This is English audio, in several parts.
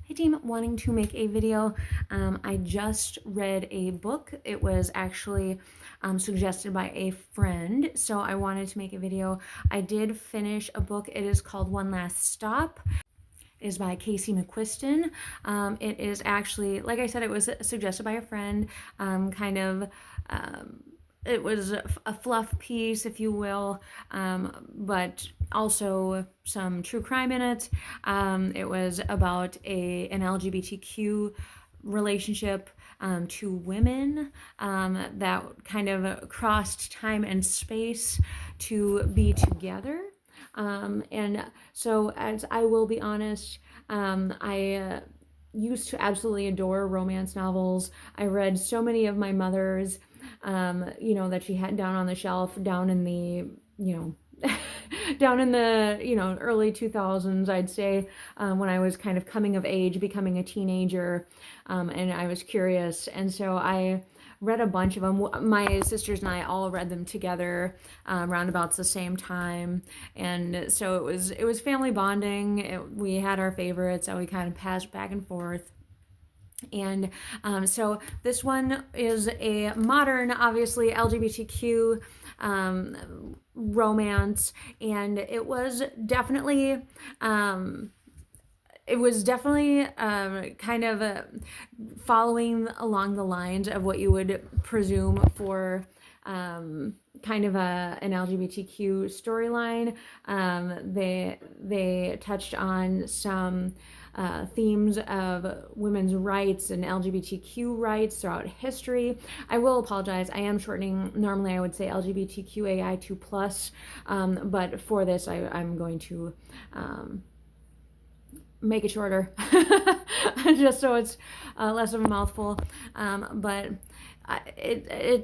Hi team, wanting to make a video. I just read a book. It was actually suggested by a friend, so I wanted to make a video. I did finish a book. It is called One Last Stop. It is by Casey McQuiston. It is actually, like I said, it was suggested by a friend, kind of it was a fluff piece, if you will, but also some true crime in it. It was about an LGBTQ relationship, two women that kind of crossed time and space to be together. And so, as I will be honest, I used to absolutely adore romance novels. I read so many of my mother's, that she had down on the shelf, down in the, down in the, early 2000s, I'd say, when I was kind of coming of age, becoming a teenager, and I was curious. And so I read a bunch of them. My sisters and I all read them together around about the same time, and so it was family bonding. We had our favorites that we kind of passed back and forth. And so this one is a modern, obviously, LGBTQ romance, and it was definitely kind of following along the lines of what you would presume for kind of an LGBTQ storyline. They touched on some themes of women's rights and LGBTQ rights throughout history. I will apologize, I am shortening. Normally I would say LGBTQAI2+, but for this I'm going to make it shorter just so it's less of a mouthful. But it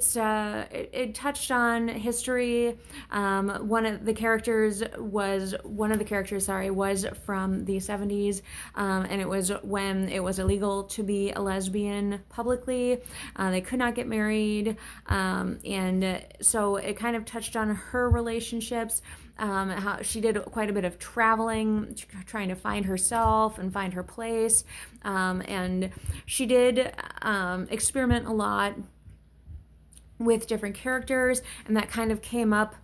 touched on history. One of the characters was from the 70s, and it was when it was illegal to be a lesbian publicly. They could not get married, and so it kind of touched on her relationships. How she did quite a bit of traveling, trying to find herself and find her place, and she did experiment a lot with different characters, and that kind of came up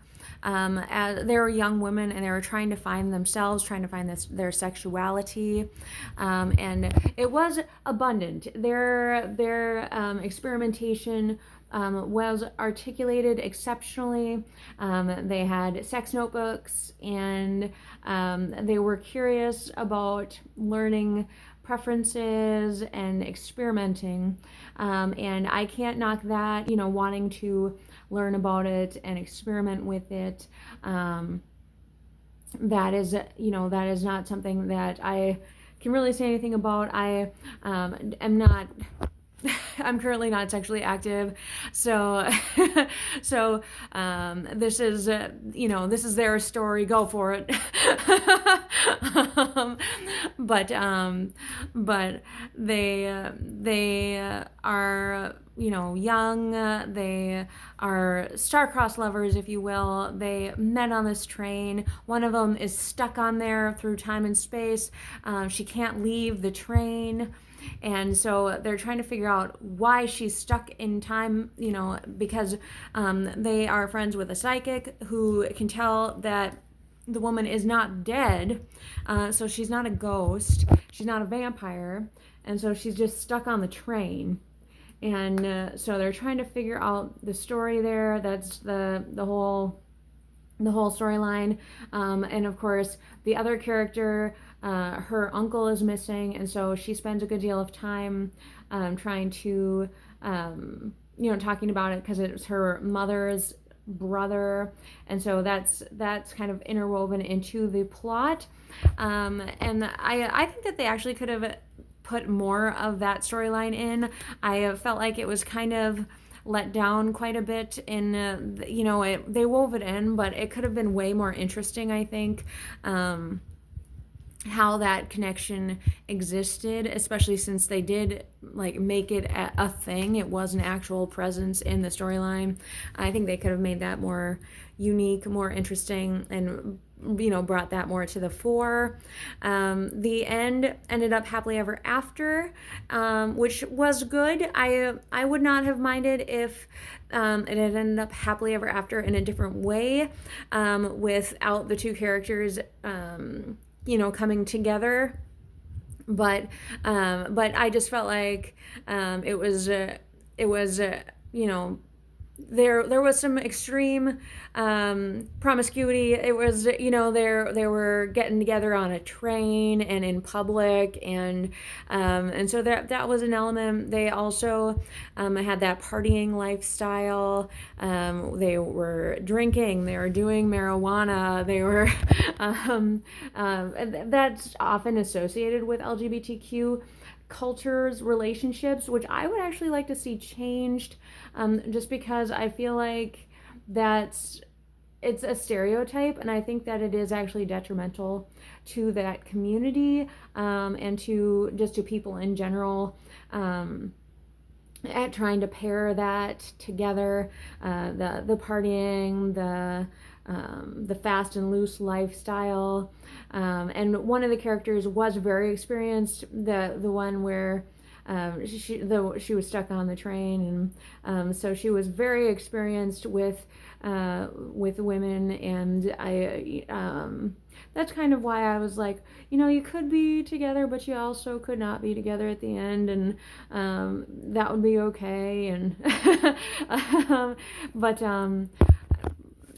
as they were young women and they were trying to find themselves, trying to find their sexuality, and it was abundant. Their experimentation was articulated exceptionally. They had sex notebooks, and they were curious about learning preferences and experimenting, and I can't knock that, wanting to learn about it and experiment with it. That is not something that I can really say anything about. I am not I'm currently not sexually active, so this is this is their story. Go for it. But they are young. They are star-crossed lovers, if you will. They met on this train. One of them is stuck on there through time and space. She can't leave the train. And so they're trying to figure out why she's stuck in time, because they are friends with a psychic who can tell that the woman is not dead. So she's not a ghost. She's not a vampire. And so she's just stuck on the train. And so they're trying to figure out the story there. That's the whole storyline. And of course, the other character, her uncle is missing, and so she spends a good deal of time trying to, talking about it because it's her mother's brother, and so that's kind of interwoven into the plot. And I think that they actually could have put more of that storyline in. I felt like it was kind of let down quite a bit in they wove it in, but it could have been way more interesting, I think, how that connection existed, especially since they did make it a thing. It was an actual presence in the storyline. I think they could have made that more unique, more interesting, and brought that more to the fore. The end ended up happily ever after, which was good. I would not have minded if it had ended up happily ever after in a different way, without the two characters, coming together. But I just felt like it was there was some extreme promiscuity. It was, they were getting together on a train and in public, and so that was an element. They also had that partying lifestyle. They were drinking. They were doing marijuana. They were that's often associated with LGBTQ cultures, relationships, which I would actually like to see changed, just because I feel like it's a stereotype, and I think that it is actually detrimental to that community, and to people in general, at trying to pair that together, the partying, the fast and loose lifestyle, and one of the characters was very experienced. The one where she was stuck on the train, and so she was very experienced with women, and that's kind of why I was like, you could be together, but you also could not be together at the end, and that would be okay, and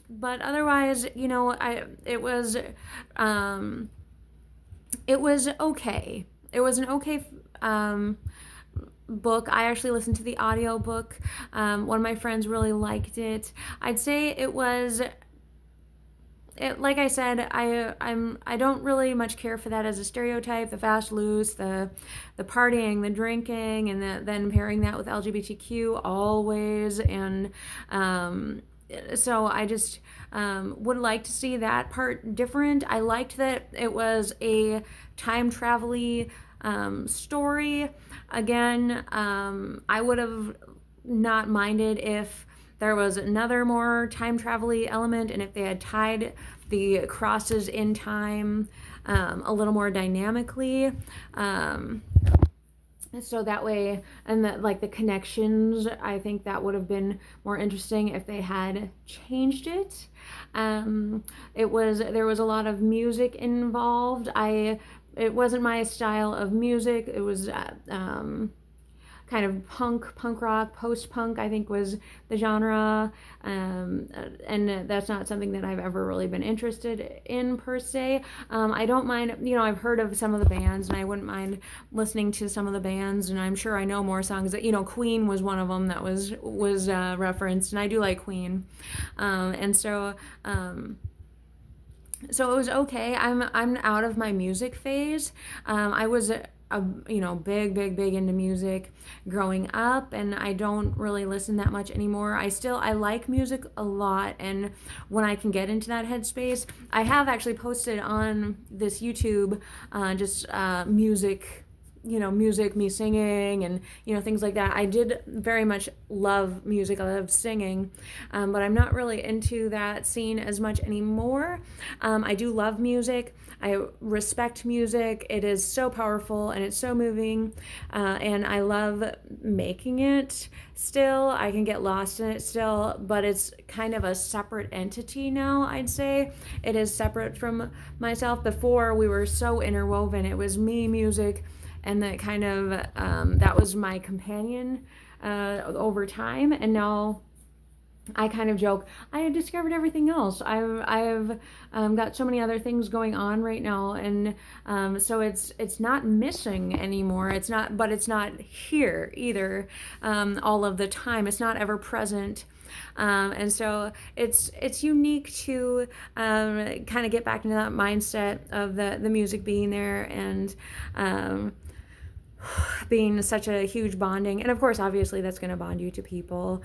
but otherwise, it was okay. It was an okay book. I actually listened to the audio book. One of my friends really liked it. I'd say it was. Like I said, I don't really much care for that as a stereotype. The fast, loose, the partying, the drinking, and then pairing that with LGBTQ always, and so I just would like to see that part different. I liked that it was a time travel-y story. Again, I would have not minded if there was another more time travel-y element, and if they had tied the crosses in time a little more dynamically. So that way, and the connections, I think that would have been more interesting if they had changed it. There was a lot of music involved. It wasn't my style of music. It was kind of punk rock, post-punk, I think was the genre, and that's not something that I've ever really been interested in per se. I don't mind, I've heard of some of the bands, and I wouldn't mind listening to some of the bands, and I'm sure I know more songs that, Queen was one of them that was referenced, and I do like Queen, and so it was okay. I'm out of my music phase. I was big into music growing up, and I don't really listen that much anymore. I like music a lot, and when I can get into that headspace, I have actually posted on this YouTube just music, me singing, and things like that. I did very much love music. I love singing, but I'm not really into that scene as much anymore. I do love music. I respect music. It is so powerful, and it's so moving, and I love making it still. I can get lost in it still, but it's kind of a separate entity now, I'd say. It is separate from myself. Before, we were so interwoven. It was me, music, and that kind of that was my companion over time. And now I kind of joke, I have discovered everything else. I've got so many other things going on right now, and so it's not missing anymore. But it's not here either all of the time. It's not ever present. And so it's unique to kind of get back into that mindset of the music being there, and being such a huge bonding. And of course, obviously, that's going to bond you to people,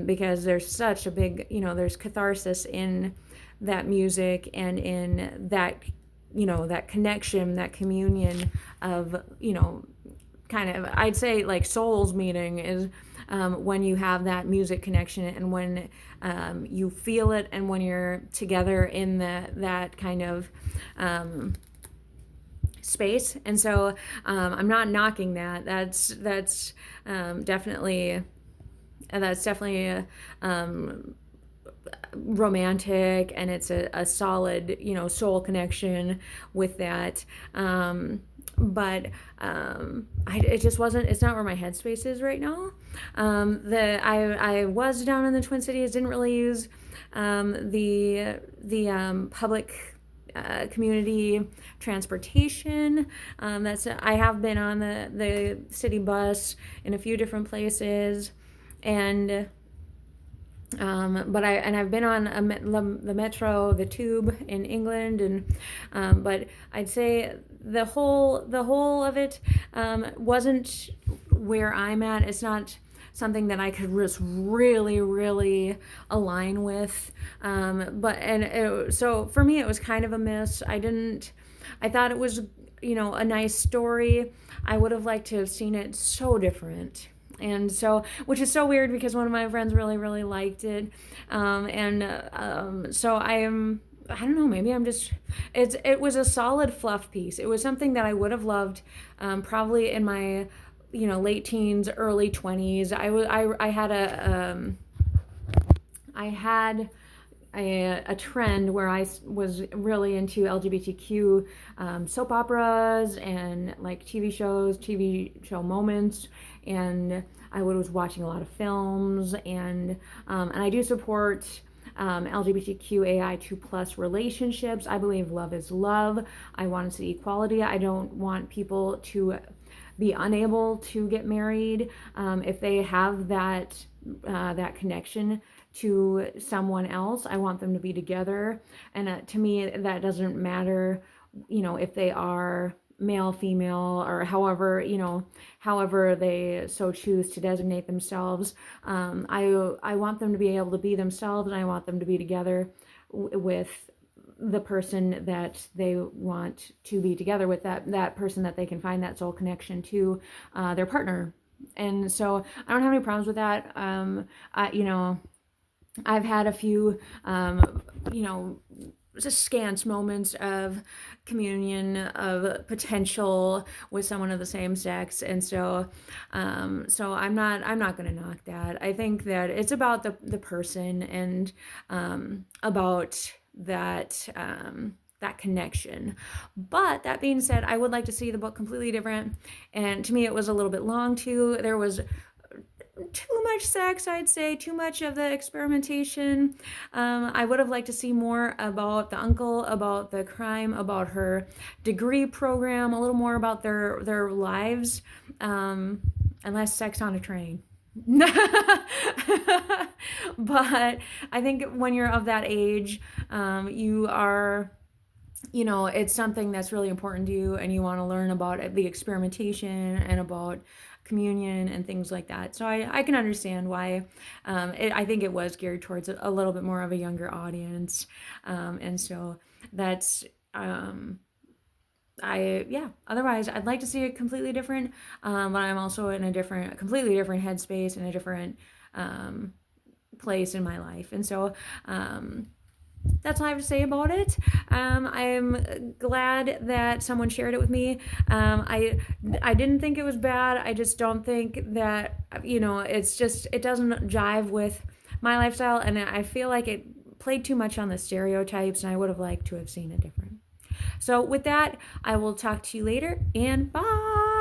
because there's such a big, there's catharsis in that music, and in that, that connection, that communion of, kind of, I'd say like souls meeting is when you have that music connection and when you feel it and when you're together in that kind of space. And so I'm not knocking that. That's definitely romantic, and it's a solid, soul connection with that. But it just wasn't, it's not where my headspace is right now. I was down in the Twin Cities, didn't really use the public community transportation. I have been on the city bus in a few different places, and I've been on the metro, the tube in England, and but I'd say the whole of it wasn't where I'm at. It's not something that I could just really align with. So for me, it was kind of a miss. I thought it was, a nice story. I would have liked to have seen it so different. And so, which is so weird because one of my friends really liked it. So I don't know, maybe it was a solid fluff piece. It was something that I would have loved, probably in my, late teens, early 20s. I had a trend where I was really into LGBTQ soap operas and like TV show moments, and I was watching a lot of films, and I do support LGBTQAI2+ relationships. I believe love is love. I want to see equality. I don't want people to be unable to get married if they have that connection to someone else. I want them to be together, and to me that doesn't matter, if they are male, female, or however they so choose to designate themselves. I want them to be able to be themselves, and I want them to be together with the person that they want to be together with, that person that they can find that soul connection to, their partner. And so I don't have any problems with that. I've had a few, just scant moments of communion, of potential with someone of the same sex, and so I'm not going to knock that. I think that it's about the person, and about that connection. But that being said, I would like to see the book completely different, and to me it was a little bit long too. There was too much sex, I'd say, too much of the experimentation. I would have liked to see more about the uncle, about the crime, about her degree program, a little more about their lives, and less sex on a train. But I think when you're of that age, you are, it's something that's really important to you, and you want to learn about the experimentation and about communion and things like that. So I can understand why. I think it was geared towards a little bit more of a younger audience, and so that's otherwise I'd like to see it completely different, but I'm also in a completely different headspace and a different place in my life, and so that's all I have to say about it. I'm glad that someone shared it with me. I didn't think it was bad. I just don't think that, it doesn't jive with my lifestyle, and I feel like it played too much on the stereotypes, and I would have liked to have seen it different. So with that, I will talk to you later, and bye!